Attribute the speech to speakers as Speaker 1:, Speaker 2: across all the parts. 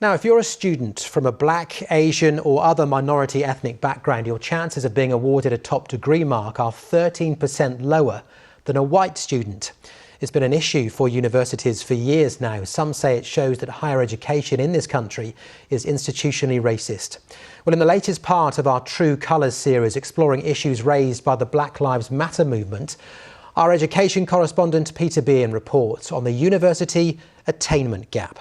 Speaker 1: Now, if you're a student from a black, Asian or other minority ethnic background, your chances of being awarded a top degree mark are 13% lower than a white student. It's been an issue for universities for years now. Some say it shows that higher education in this country is institutionally racist. Well, in the latest part of our True Colours series exploring issues raised by the Black Lives Matter movement, our education correspondent Peter Bean reports on the university attainment gap.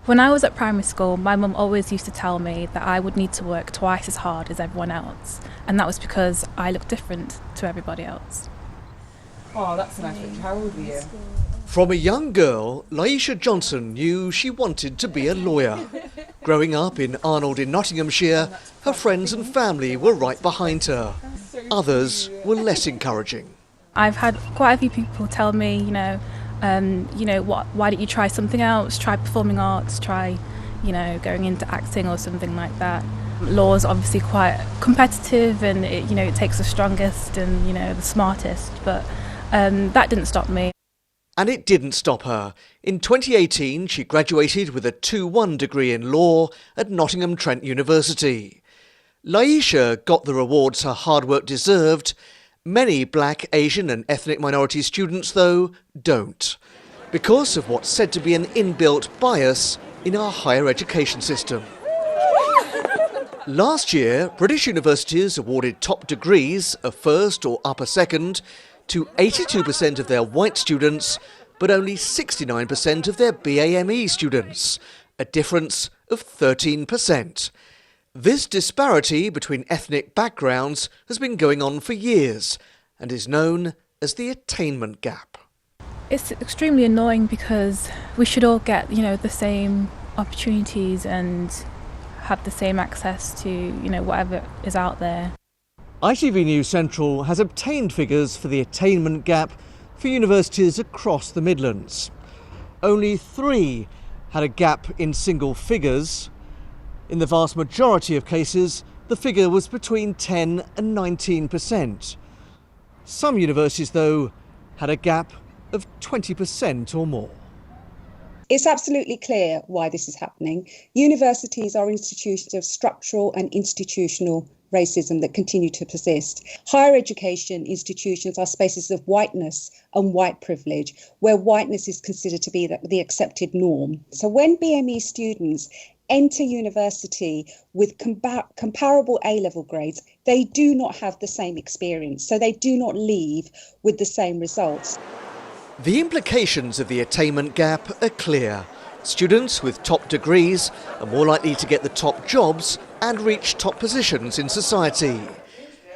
Speaker 2: When I was at primary school, my mum always used to tell me that I would need to work twice as hard as everyone else, and that was because I looked different to everybody else.
Speaker 3: Oh, that's a nice picture. How old were you?
Speaker 4: From a young girl, Laisha Johnson knew she wanted to be a lawyer. Growing up in Arnold in Nottinghamshire, her friends and family were right behind her. Others were less encouraging.
Speaker 2: I've had quite a few people tell me, why don't you try something else, try performing arts, try, going into acting or something like that. Law is obviously quite competitive and it takes the strongest and, the smartest, but that didn't stop me.
Speaker 4: And it didn't stop her. In 2018, she graduated with a 2-1 degree in law at Nottingham Trent University. Laisha got the rewards her hard work deserved. Many black, Asian and ethnic minority students, though, don't, because of what's said to be an inbuilt bias in our higher education system. Last year, British universities awarded top degrees, a first or upper second, to 82% of their white students, but only 69% of their BAME students, a difference of 13%. This disparity between ethnic backgrounds has been going on for years and is known as the attainment gap.
Speaker 2: It's extremely annoying because we should all get, the same opportunities and have the same access to, whatever is out there.
Speaker 4: ITV News Central has obtained figures for the attainment gap for universities across the Midlands. Only 3 had a gap in single figures. In the vast majority of cases, the figure was between 10 and 19%. Some universities, though, had a gap of 20% or more.
Speaker 5: It's absolutely clear why this is happening. Universities are institutions of structural and institutional racism that continue to persist. Higher education institutions are spaces of whiteness and white privilege, where whiteness is considered to be the accepted norm. So when BME students enter university with comparable A-level grades, they do not have the same experience, so they do not leave with the same results.
Speaker 4: The implications of the attainment gap are clear. Students with top degrees are more likely to get the top jobs and reach top positions in society.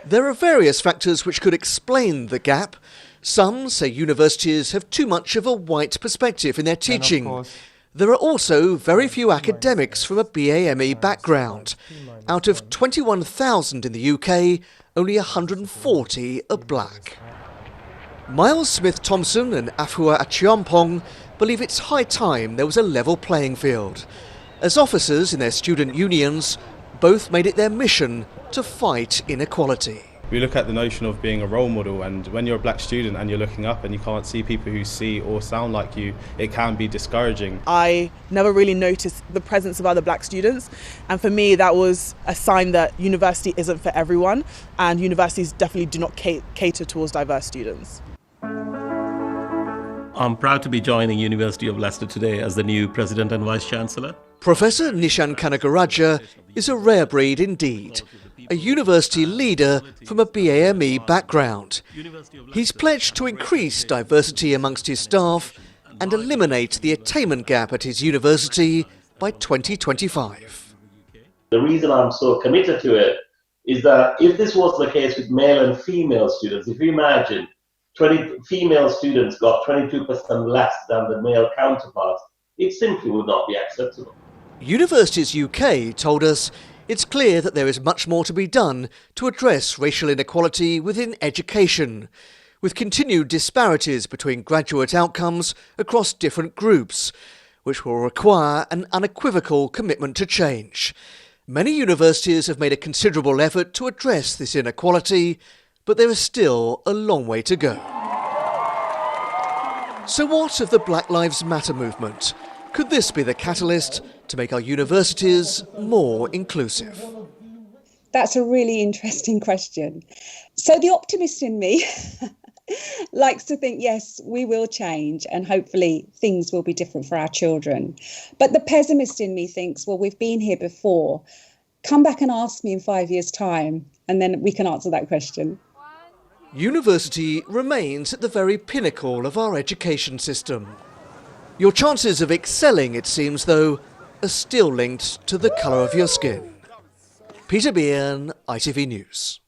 Speaker 4: There are various factors which could explain the gap. Some say universities have too much of a white perspective in their teaching. There are also very few academics from a BAME background. Out of 21,000 in the UK, only 140 are black. Miles Smith-Thompson and Afua Achiompong believe it's high time there was a level playing field. As officers in their student unions, both made it their mission to fight inequality.
Speaker 6: We look at the notion of being a role model, and when you're a black student and you're looking up and you can't see people who see or sound like you, it can be discouraging.
Speaker 3: I never really noticed the presence of other black students, and for me that was a sign that university isn't for everyone, and universities definitely do not cater towards diverse students.
Speaker 7: I'm proud to be joining University of Leicester today as the new President and Vice-Chancellor.
Speaker 4: Professor Nishan Canagarajah is a rare breed indeed, a university leader from a BAME background. He's pledged to increase diversity amongst his staff and eliminate the attainment gap at his university by 2025.
Speaker 8: The reason I'm so committed to it is that if this was the case with male and female students, if you imagine 20 female students got 22% less than the male counterparts, it simply would not be acceptable.
Speaker 4: Universities UK told us it's clear that there is much more to be done to address racial inequality within education, with continued disparities between graduate outcomes across different groups, which will require an unequivocal commitment to change. Many universities have made a considerable effort to address this inequality, but there is still a long way to go. So what of the Black Lives Matter movement? Could this be the catalyst to make our universities more inclusive?
Speaker 5: That's a really interesting question. So the optimist in me likes to think, yes, we will change and hopefully things will be different for our children. But the pessimist in me thinks, well, we've been here before. Come back and ask me in 5 years' time, and then we can answer that question.
Speaker 4: University remains at the very pinnacle of our education system. Your chances of excelling, it seems, though, are still linked to the colour of your skin. Peter Bean, ITV News.